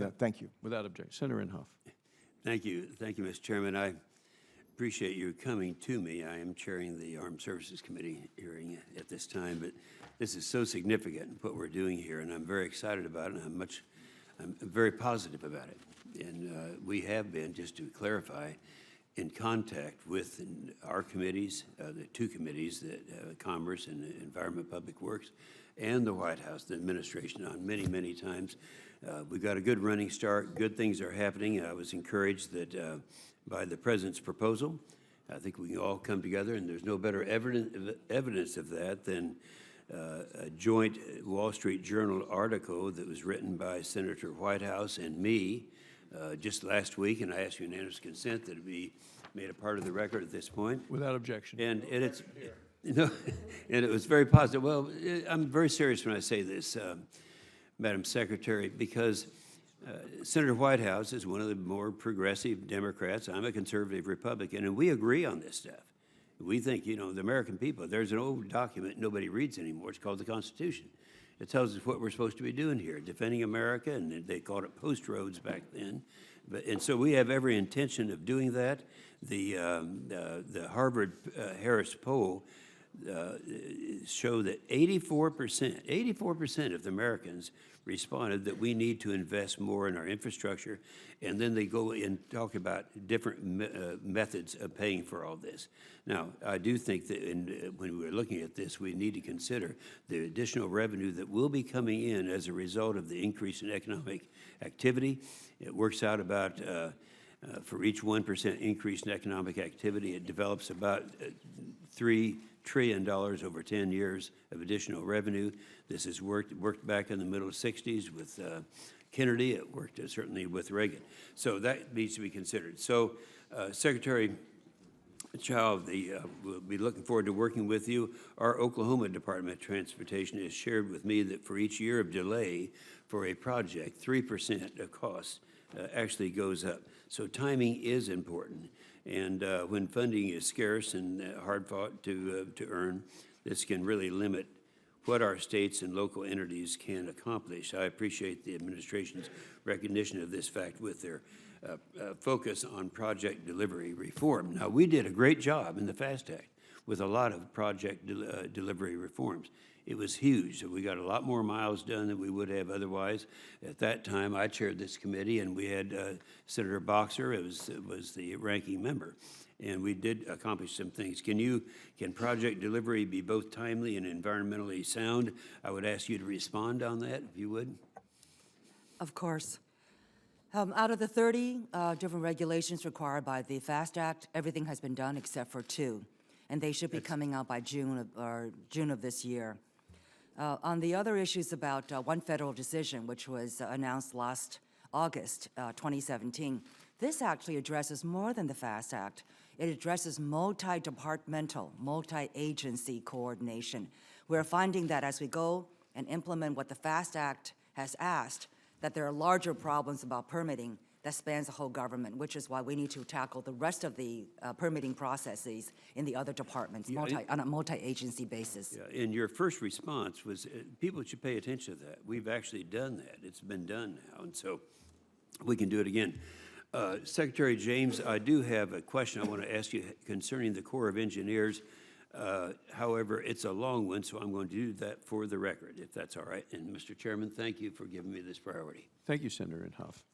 that. Thank you. Without objection. Senator Inhofe. Thank you, Mr. Chairman. I appreciate you coming to me. I am chairing the Armed Services Committee hearing at this time, but this is so significant what we're doing here, and I'm very excited about it, and I'm very positive about it. And we have been, just to clarify, in contact with our committees, the two committees, that Commerce and Environment Public Works, and the White House, the administration, on many, many times. We've got a good running start. Good things are happening. I was encouraged that by the President's proposal, I think we can all come together, and there's no better evidence of that than a joint Wall Street Journal article that was written by Senator Whitehouse and me just last week, and I ask unanimous consent that it be made a part of the record at this point. Without objection. And it's, and it was very positive. Well, I'm very serious when I say this, Madam Secretary, because Senator Whitehouse is one of the more progressive Democrats. I'm a conservative Republican, and we agree on this stuff. We think, you know, the American people, there's an old document nobody reads anymore. It's called the Constitution. It tells us what we're supposed to be doing here, defending America, and they called it post roads back then. And so we have every intention of doing that. The Harvard Harris poll show that 84% of the Americans responded that we need to invest more in our infrastructure, and then they go and talk about different methods of paying for all this. Now, I do think that when we're looking at this, we need to consider the additional revenue that will be coming in as a result of the increase in economic activity. It works out about, for each 1% increase in economic activity, it develops about $3 trillion over 10 years of additional revenue. This has worked back in the middle 60s with Kennedy. It worked certainly with Reagan. So that needs to be considered. So Secretary Child, we'll be looking forward to working with you. Our Oklahoma Department of Transportation has shared with me that for each year of delay for a project, 3% of cost actually goes up. So timing is important. And when funding is scarce and hard fought to earn, this can really limit what our states and local entities can accomplish. I appreciate the administration's recognition of this fact with their focus on project delivery reform. Now, we did a great job in the FAST Act with a lot of project delivery reforms. It was huge. We got a lot more miles done than we would have otherwise. At that time, I chaired this committee, and we had Senator Boxer was the ranking member, and we did accomplish some things. Can project delivery be both timely and environmentally sound? I would ask you to respond on that, if you would. Of course. Out of the 30 different regulations required by the FAST Act, everything has been done except for 2, and they should be coming out by June of this year. On the other issues about one federal decision, which was announced last August 2017, this actually addresses more than the FAST Act. It addresses multi-departmental, multi-agency coordination. We're finding that as we go and implement what the FAST Act has asked, that there are larger problems about permitting that spans the whole government, which is why we need to tackle the rest of the permitting processes in the other departments on a multi-agency basis. Yeah, and your first response was people should pay attention to that. We've actually done that. It's been done now, and so we can do it again. Secretary James, I do have a question I want to ask you concerning the Corps of Engineers. However, it's a long one, so I'm going to do that for the record, if that's all right. And Mr. Chairman, thank you for giving me this priority. Thank you, Senator Inhofe.